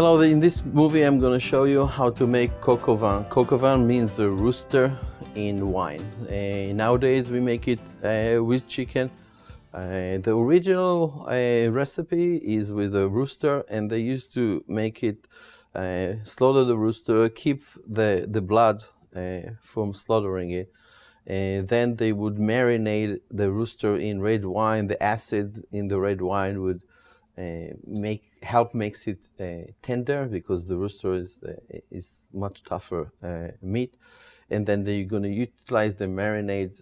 Hello, in this movie I'm going to show you how to make coq au vin. Coq au vin means a rooster in wine. Nowadays we make it with chicken. The original recipe is with a rooster, and they used to make it, slaughter the rooster, keep the blood from slaughtering it. Then they would marinate the rooster in red wine. The acid in the red wine would makes it tender, because the rooster is much tougher meat. And then you're going to utilize the marinade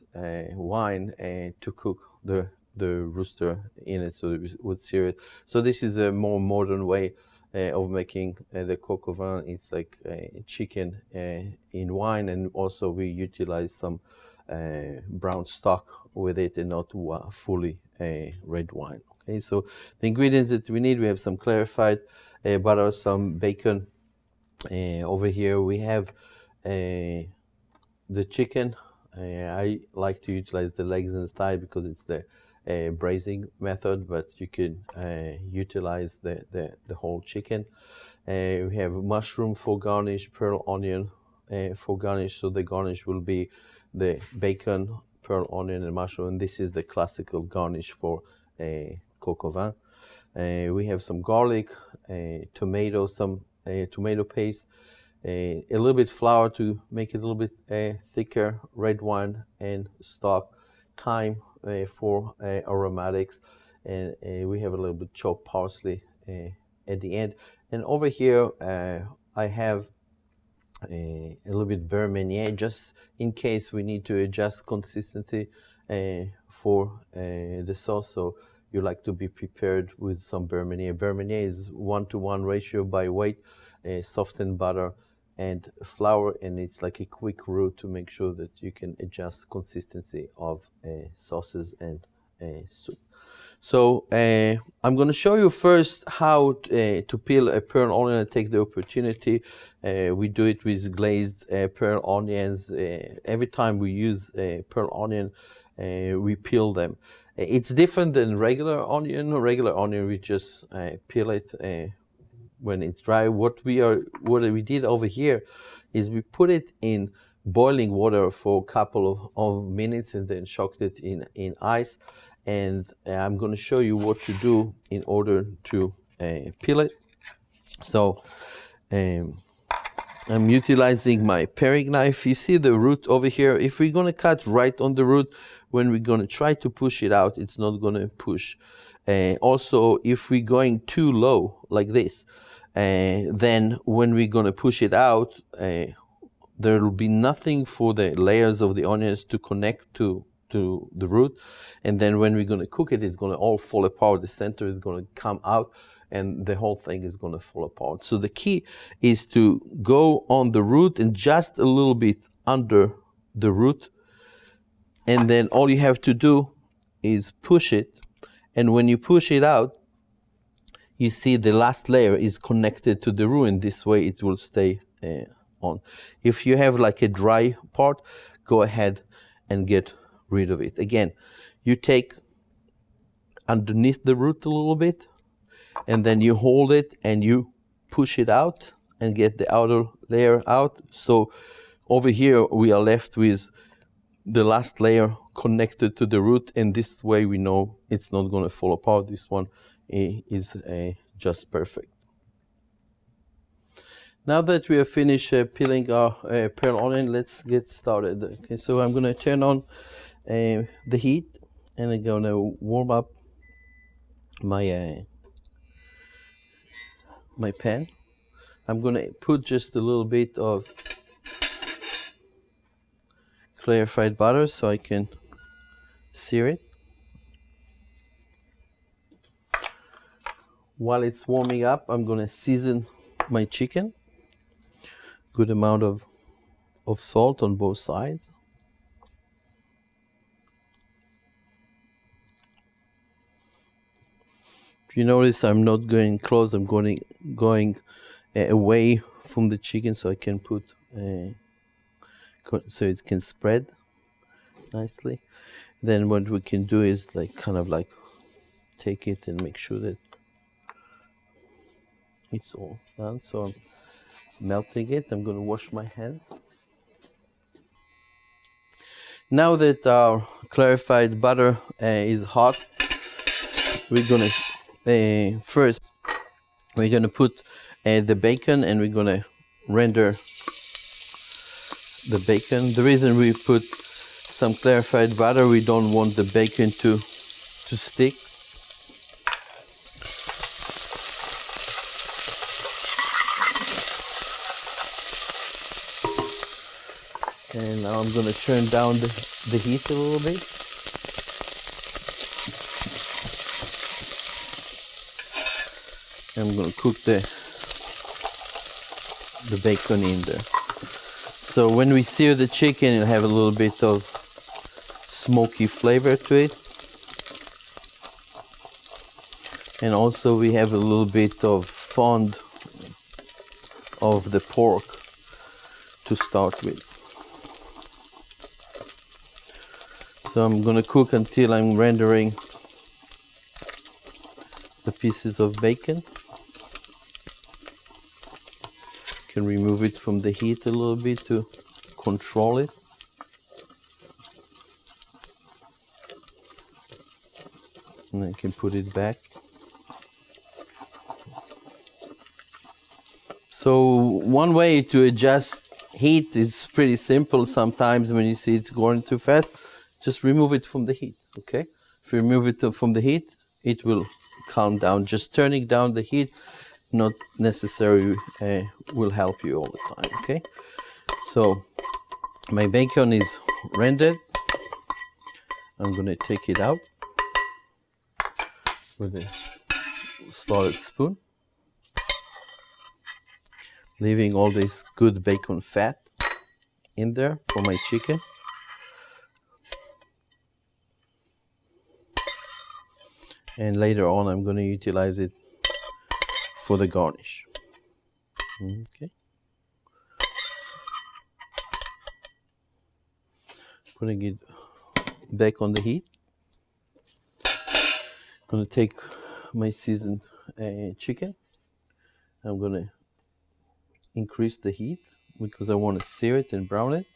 wine to cook the rooster in it, so it would sear it. So this is a more modern way of making the coq au vin. It's like chicken in wine, and also we utilize some brown stock with it, and not fully red wine. Okay, so the ingredients that we need: we have some clarified butter, some bacon. Over here we have the chicken. I like to utilize the legs and the thigh because it's the braising method, but you can utilize the whole chicken. We have mushroom for garnish, pearl onion for garnish. So the garnish will be the bacon, pearl onion, and mushroom. And this is the classical garnish for coq au vin. We have some garlic, tomato, some tomato paste, a little bit flour to make it a little bit thicker, red wine and stock, thyme for aromatics, and we have a little bit chopped parsley at the end. And over here I have a little bit beurre Meunier, just in case we need to adjust consistency for the sauce. So you like to be prepared with some beurre Meunier. Beurre Meunier is 1-to-1 ratio by weight, softened butter and flour, and it's like a quick route to make sure that you can adjust consistency of sauces and soup. So I'm going to show you first how to peel a pearl onion and take the opportunity. We do it with glazed pearl onions. Every time we use a pearl onion, we peel them. It's different than regular onion. Regular onion, we just peel it when it's dry. What we did over here is we put it in boiling water for a couple of minutes, and then shocked it in ice. And I'm going to show you what to do in order to peel it. So I'm utilizing my paring knife. You see the root over here. If we're going to cut right on the root, when we're going to try to push it out, it's not going to push. Also, if we're going too low like this, then when we're going to push it out, there will be nothing for the layers of the onions to connect to the root. And then when we're going to cook it, it's going to all fall apart. The center is going to come out, and the whole thing is going to fall apart. So the key is to go on the root and just a little bit under the root. And then all you have to do is push it. And when you push it out, you see the last layer is connected to the root, and this way it will stay on. If you have like a dry part, go ahead and get rid of it. Again, you take underneath the root a little bit, and then you hold it and you push it out and get the outer layer out. So over here we are left with the last layer connected to the root, and this way we know it's not going to fall apart. This one is just perfect. Now that we have finished peeling our pearl onion, let's get started. Okay, so I'm going to turn on the heat, and I'm going to warm up my my pan. I'm going to put just a little bit of clarified butter so I can sear it. While it's warming up, I'm going to season my chicken. Good amount of salt on both sides. If you notice, I'm not going close. I'm going away from the chicken, so I can put so it can spread nicely. Then what we can do is like kind of like take it and make sure that It's all done, so I'm melting it. I'm going to wash my hands. Now that our clarified butter is hot, we're going to first we're going to put the bacon, and we're going to render the bacon. The reason we put some clarified butter, we don't want the bacon to stick. And now I'm going to turn down the heat a little bit. I'm going to cook the bacon in there. So when we sear the chicken, it'll have a little bit of smoky flavor to it. And also we have a little bit of fond of the pork to start with. So I'm going to cook until I'm rendering the pieces of bacon. Can remove it from the heat a little bit to control it. And I can put it back. So one way to adjust heat is pretty simple. Sometimes when you see it's going too fast, just remove it from the heat, okay? If you remove it from the heat, it will calm down. Just turning down the heat, not necessarily will help you all the time, okay? So my bacon is rendered. I'm going to take it out with a slotted spoon, leaving all this good bacon fat in there for my chicken. And later on, I'm going to utilize it for the garnish. Okay. Putting it back on the heat. I'm going to take my seasoned chicken. I'm going to increase the heat because I want to sear it and brown it.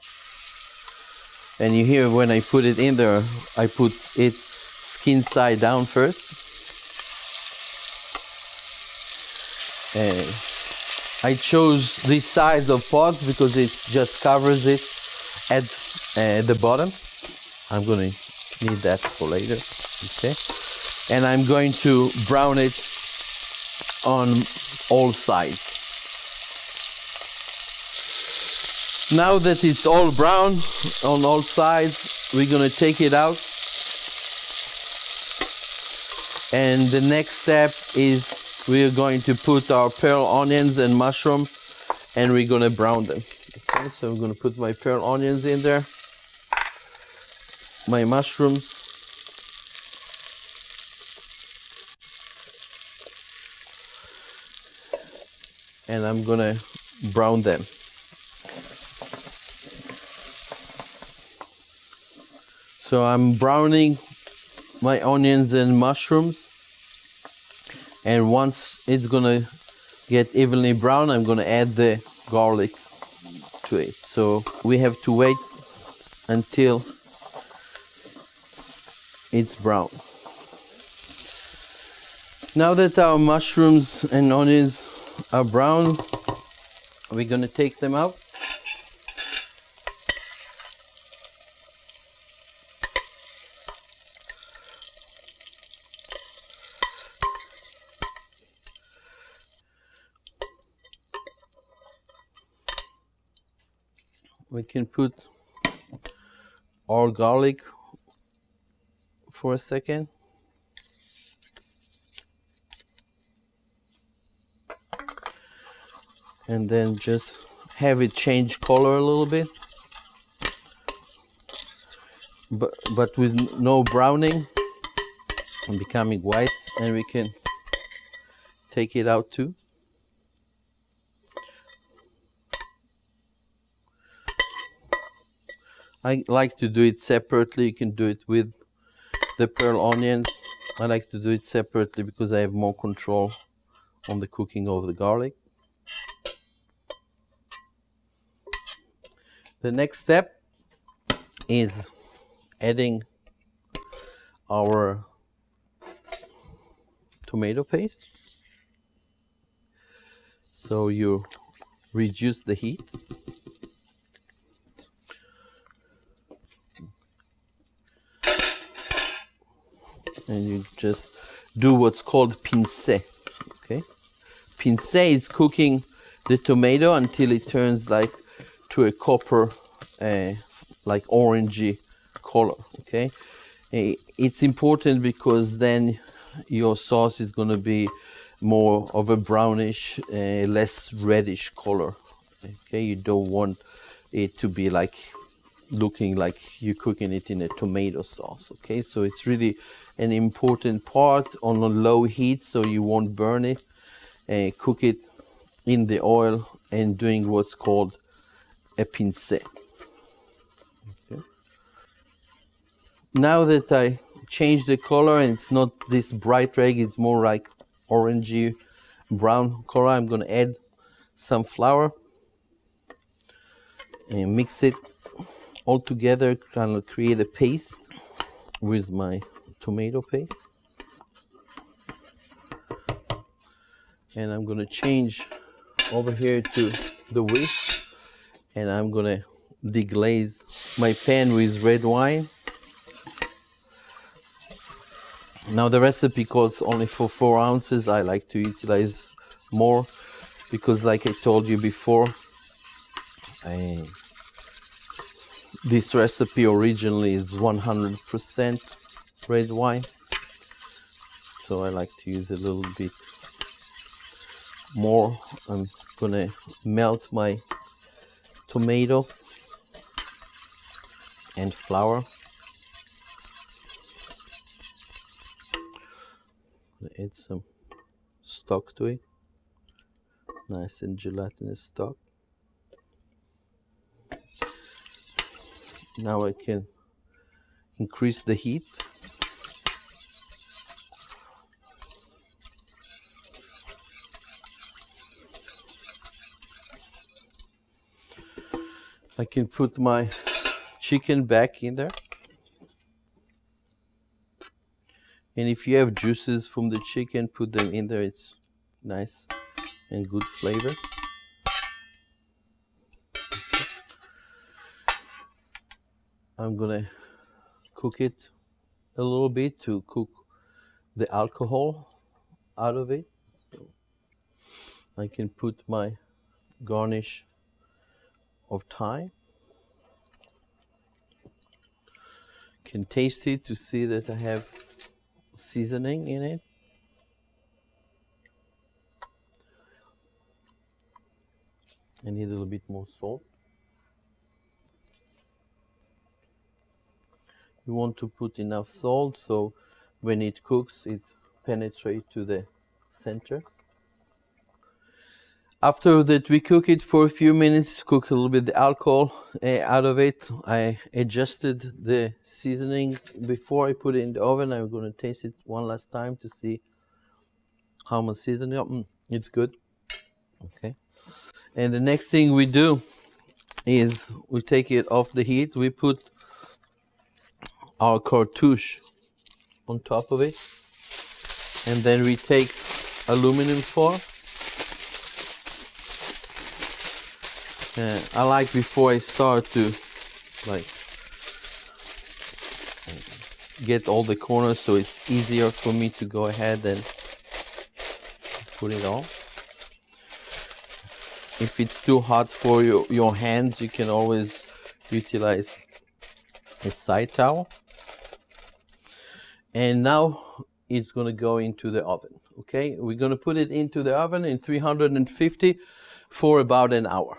And you hear when I put it in there, I put it skin side down first. I chose this size of pot because it just covers it at the bottom. I'm going to need that for later, okay? And I'm going to brown it on all sides. Now that it's all brown on all sides, we're going to take it out. And the next step is we're going to put our pearl onions and mushroom, and we're going to brown them. Okay, so I'm going to put my pearl onions in there, my mushrooms, and I'm going to brown them. So I'm browning my onions and mushrooms, and once it's gonna get evenly brown, I'm gonna add the garlic to it. So we have to wait until it's brown. Now that our mushrooms and onions are brown, we're gonna take them out. We can put our garlic for a second. And then just have it change color a little bit. But with no browning and becoming white, and we can take it out too. I like to do it separately. You can do it with the pearl onions. I like to do it separately because I have more control on the cooking of the garlic. The next step is adding our tomato paste. So you reduce the heat. And you just do what's called pincé. Okay, pincé is cooking the tomato until it turns like to a copper, like orangey color. Okay, it's important because then your sauce is going to be more of a brownish, less reddish color. Okay, you don't want it to be like looking like you're cooking it in a tomato sauce. Okay, so it's really an important part on a low heat so you won't burn it. Cook it in the oil and doing what's called a pincé. Okay. Now that I changed the color and it's not this bright red, it's more like orangey brown color, I'm going to add some flour and mix it all together, kind of create a paste with my tomato paste. And I'm going to change over here to the whisk, and I'm going to deglaze my pan with red wine. Now the recipe calls only for 4 ounces. I like to utilize more because, like I told you before, this recipe originally is 100% red wine, so I like to use a little bit more. I'm gonna melt my tomato and flour. Add some stock to it, nice and gelatinous stock. Now I can increase the heat. I can put my chicken back in there. And if you have juices from the chicken, put them in there. It's nice and good flavor. I'm gonna cook it a little bit to cook the alcohol out of it. So I can put my garnish of thyme. Can taste it to see that I have seasoning in it. I need a little bit more salt. You want to put enough salt so when it cooks it penetrates to the center. After that, we cook it for a few minutes, cook a little bit the alcohol out of it. I adjusted the seasoning before I put it in the oven. I'm going to taste it one last time to see how much seasoning. It's good. Okay. And the next thing we do is we take it off the heat. We put our cartouche on top of it, and then we take aluminum foil. I like, before I start, to like get all the corners so it's easier for me to go ahead and put it on. If it's too hot for your hands, you can always utilize a side towel. And now it's going to go into the oven. Okay, we're going to put it into the oven in 350 for about an hour.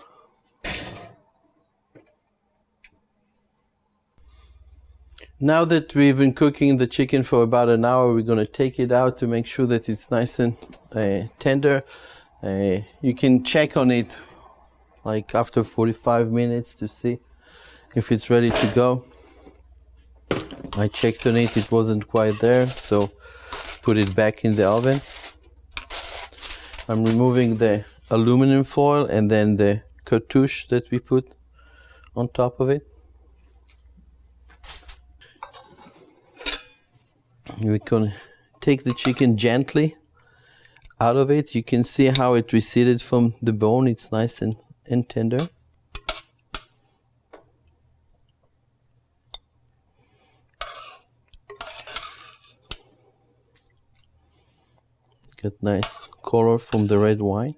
Now that we've been cooking the chicken for about an hour, we're going to take it out to make sure that it's nice and tender. You can check on it like after 45 minutes to see if it's ready to go. I checked on it, it wasn't quite there, so put it back in the oven. I'm removing the aluminum foil and then the cartouche that we put on top of it. We're gonna take the chicken gently out of it. You can see how it receded from the bone. It's nice and tender. Got nice color from the red wine.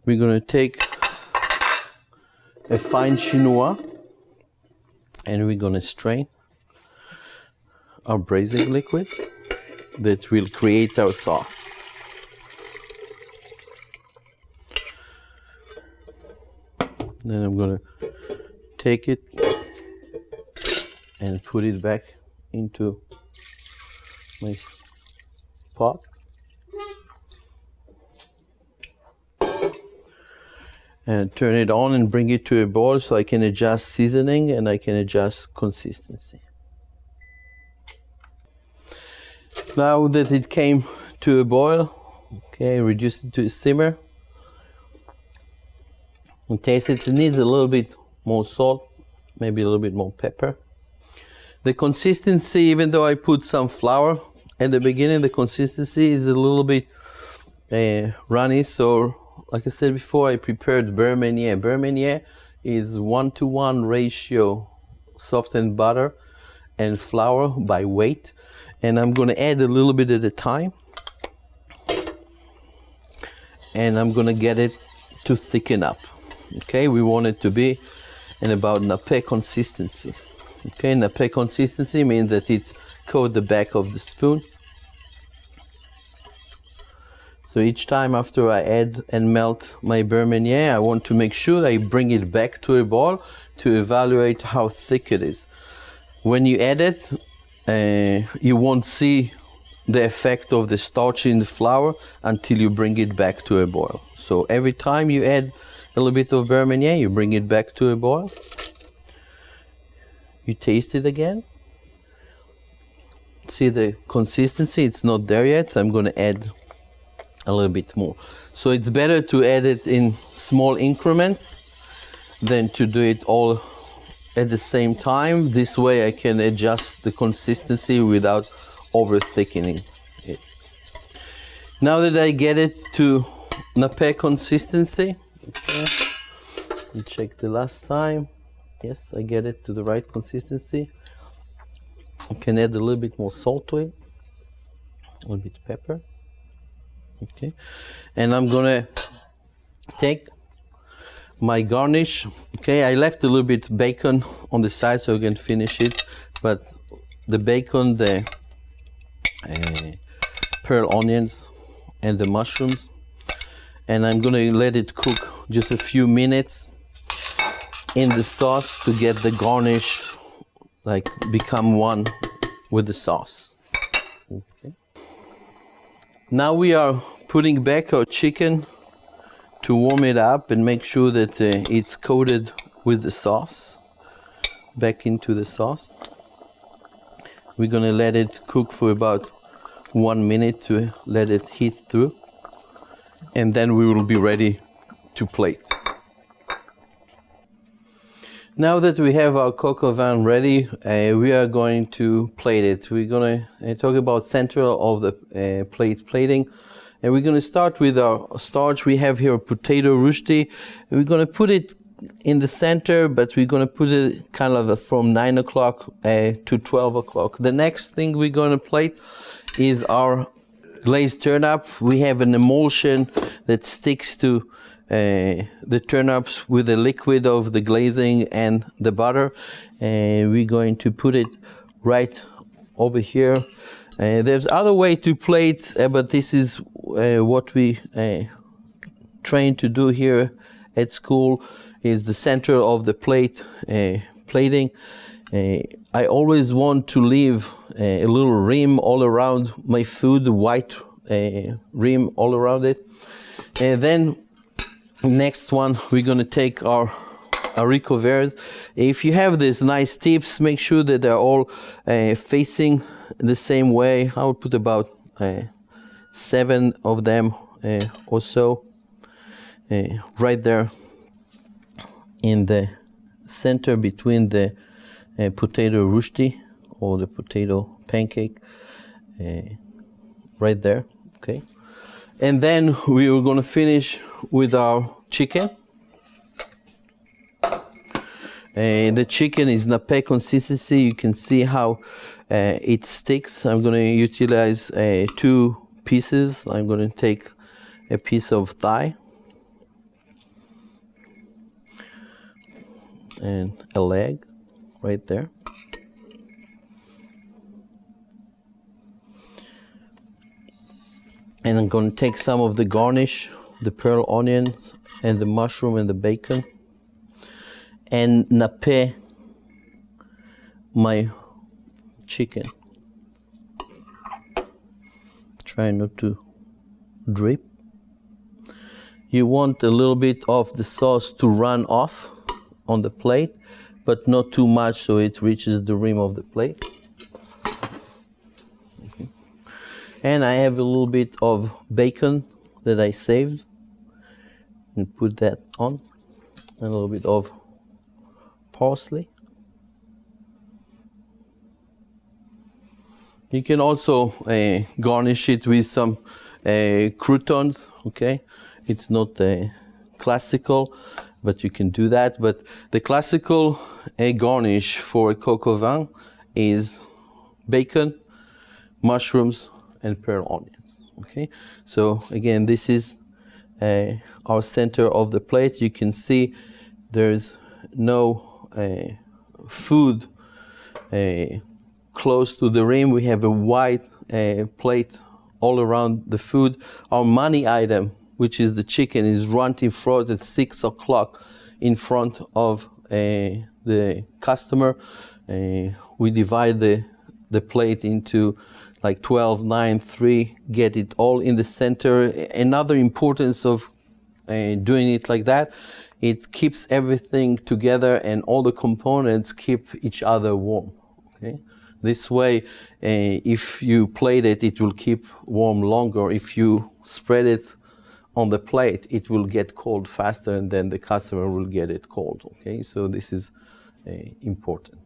We're gonna take a fine chinois and we're gonna strain our braising liquid that will create our sauce. Then I'm gonna take it and put it back into my pot. And turn it on and bring it to a boil so I can adjust seasoning and I can adjust consistency. Now that it came to a boil, okay, reduce it to a simmer. And taste it. It needs a little bit more salt, maybe a little bit more pepper. The consistency, even though I put some flour at the beginning, the consistency is a little bit runny. So, like I said before, I prepared beurre meunier. Beurre meunier is 1-to-1 ratio softened butter and flour by weight. And I'm going to add a little bit at a time. And I'm going to get it to thicken up. Okay, we want it to be in about nappe consistency. Okay, nappe consistency means that it coats the back of the spoon. So each time after I add and melt my beurre meunier, I want to make sure I bring it back to a boil to evaluate how thick it is. When you add it, you won't see the effect of the starch in the flour until you bring it back to a boil. So every time you add a little bit of beurre meunier, you bring it back to a boil. You taste it again. See the consistency, it's not there yet. I'm going to add a little bit more. So it's better to add it in small increments than to do it all at the same time. This way I can adjust the consistency without over thickening it. Now that I get it to nappe consistency, okay, we check the last time. Yes, I get it to the right consistency. I can add a little bit more salt to it, a little bit of pepper. Okay, and I'm gonna take my garnish. Okay, I left a little bit bacon on the side so I can finish it, but the bacon, the pearl onions and the mushrooms, and I'm gonna let it cook just a few minutes in the sauce to get the garnish like become one with the sauce. Okay. Now we are putting back our chicken to warm it up and make sure that it's coated with the sauce, back into the sauce. We're gonna let it cook for about 1 minute to let it heat through, and then we will be ready to plate. Now that we have our coq au vin ready, we are going to plate it. We're going to talk about center of the plating. And we're going to start with our starch. We have here potato rushti. We're going to put it in the center, but we're going to put it kind of from 9 o'clock to 12 o'clock. The next thing we're going to plate is our glazed turnip. We have an emulsion that sticks to the turnips with the liquid of the glazing and the butter, and we're going to put it right over here. There's other way to plate, but this is what we train to do here at school, is the center of the plate plating. I always want to leave a little rim all around my food, white rim all around it. And then next one, we're going to take our haricot verts. If you have these nice tips, make sure that they're all facing the same way. I would put about 7 of them or so right there in the center between the potato rushti or the potato pancake, right there, okay? And then we are going to finish with our chicken. The chicken is nappe consistency. You can see how it sticks. I'm going to utilize 2 pieces. I'm going to take a piece of thigh and a leg right there. And I'm going to take some of the garnish, the pearl onions and the mushroom and the bacon, and nappe my chicken. Try not to drip. You want a little bit of the sauce to run off on the plate, but not too much so it reaches the rim of the plate. Okay. And I have a little bit of bacon that I saved, and put that on, and a little bit of parsley. You can also garnish it with some croutons, okay? It's not classical, but you can do that. But the classical garnish for a coq au vin is bacon, mushrooms, and pearl onions, okay? So again, this is our center of the plate. You can see there's no food close to the rim. We have a wide plate all around the food. Our money item, which is the chicken, is run in front at 6 o'clock in front of the customer. We divide the plate into like 12, 9, 3, get it all in the center. Another importance of doing it like that, it keeps everything together and all the components keep each other warm, okay? This way, if you plate it, it will keep warm longer. If you spread it on the plate, it will get cold faster, and then the customer will get it cold, okay? So this is important.